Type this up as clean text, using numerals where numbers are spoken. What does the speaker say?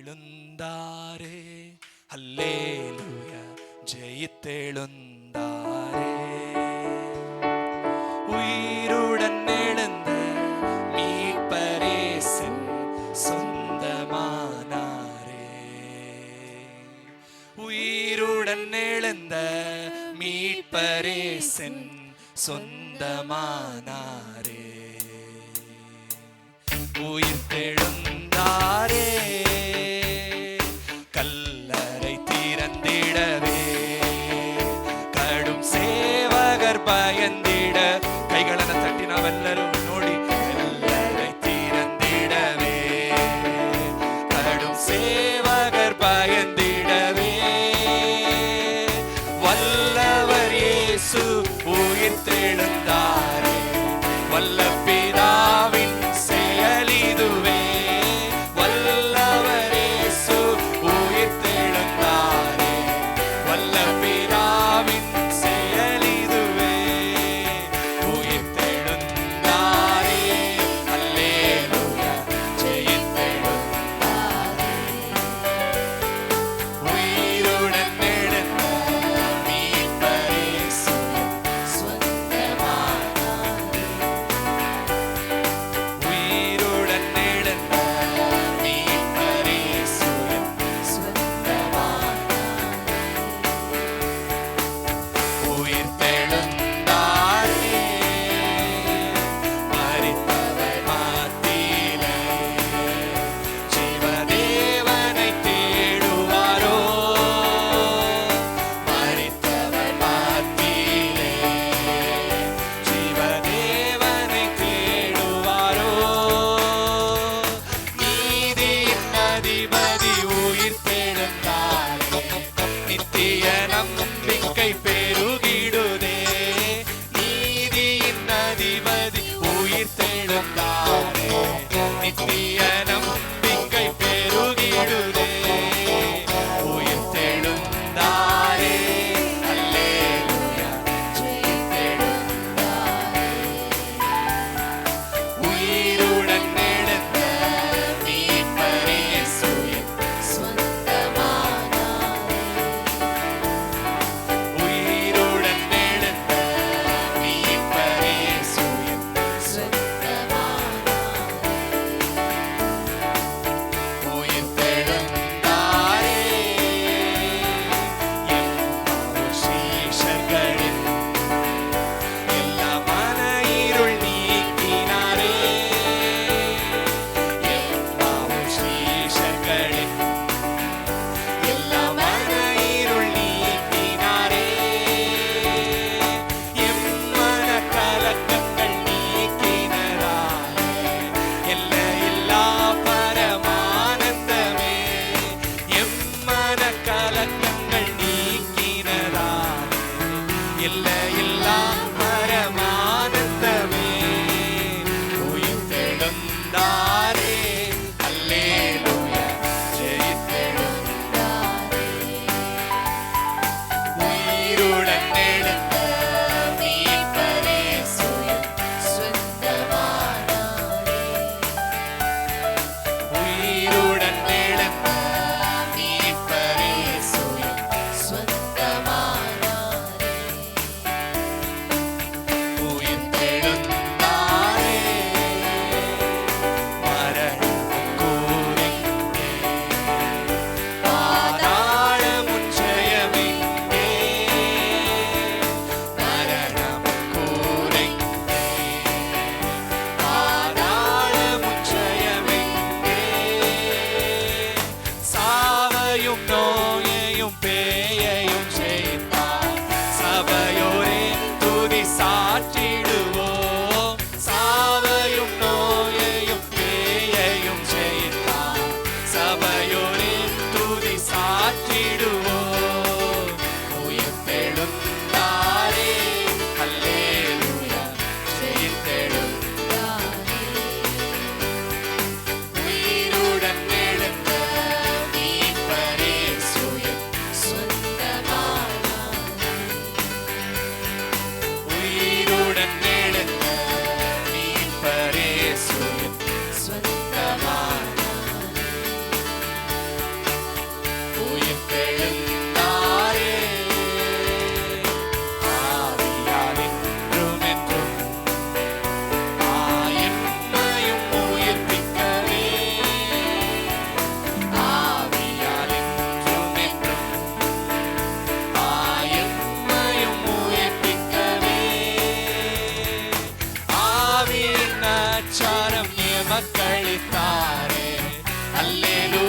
ஜெயித்தெழுந்தாரே, அல்லேலூயா, ஜெயித்தெழுந்தாரே. உயிருடன் எழுந்த மீட்பரேசன் சொந்தமானாரே. உயிருடன் எழுந்த மீட்பரேசன் சொந்தமானாரே. உயிர்த்தெழுந்தாரே, கல்லறை திறந்திடவே, கடும் சேவகர் பயந்திட, கைகளன தட்டினா வல்லரும் நோடி, கல்லறை திறந்திடவே, கடும் சேவகர் பயந்திடவே, வல்லவர் இயேசு உயிர்த்தெழுந்தாரே. வல்ல பிதாவின் செயலிதுவே, வல்லவர் இயேசு உயிர்த்தெழுந்தாரே. வல்ல பிதாவின் செயலிதுவே, உயிர்த்தெழுந்தாரே, அல்லேலூயா, ஜெயித்தெழுந்தாரே. உயிருடன் எழுந்த மீட்பரேசு சொந்தமானாரே. உயிருடன் எழுந்த மீட்பரேசு சொந்தமானாரே. உயிர்த்தெழுந்தாரே, மரித்தவர் மத்தியிலே, ஜீவதேவனை தேடுவாரோ. மரித்தவர் மத்தியிலே, ஜீவதேவனை தேடுவாரோ. நீதியின் அதிபதி உயிர்த்தெழுந்தாரே, நித்திய நம்பிக்கை பெருகிடுதே. நீதியின் அதிபதி உயிர்த்தெழுந்தாரே, நித்திய நம்பிக்கை பெருகிடுதே. உயிர்த்தெழுந்தாரே, அல்லேலூயா, ஜெயித்தெழுந்தாரே. உயிருடன் எழுந்த மீட்பரேசு சொந்தமானாரே. உயிருடன் எழுந்த மீட்பரேசு சொந்தமானாரே. உயிர்த்தெழுந்தாரே, எம்மாவூர் சீஷர்களின் எல்லா மன இருள் நீக்கினாரே. எம்மாவூர் சீஷர்களின் எல்லா மன இருள் நீக்கினாரே. எம்மன கலக்கங்கள் நீக்கினராலே, எல்லையில்லா பரமானந்தமே. எம்மன கலக்கங்கள் நீக்கினராலே, எல்லையில்லா பரமானந்தமே. உயிர்த்தெழுந்தாரே, அல்லேலூயா, ஜெயித்தெழுந்தாரே. உயிருடன் எழுந்த மீட்பரேசு சொந்தமானாரே. உயிருடன் எழுந்த மீட்பரேசு சொந்தமானாரே. உயிர்த்தெழுந்தாரே, மரணம் கூரெங்கே, பாதாளமுன் ஜெயமெங்கே. மரணம் கூரெங்கே, பாதாளமுன் ஜெயமெங்கே. சாவையும் நோயையும் பேயையும் ஜெயித்தார், சபையோரே துதி சாற்றிடுவோம். சாவையும் நோயையும் பேயையும் ஜெயித்தார், சபையோரே துதி சாற்றிடுவோம். உயிர்த்தெழுந்தாரே, அல்லேலூயா, ஜெயித்தெழுந்தாரே. உயிருடன் எழுந்த மீட்பரேசு சொந்தமானாரே. அல்லேலூயா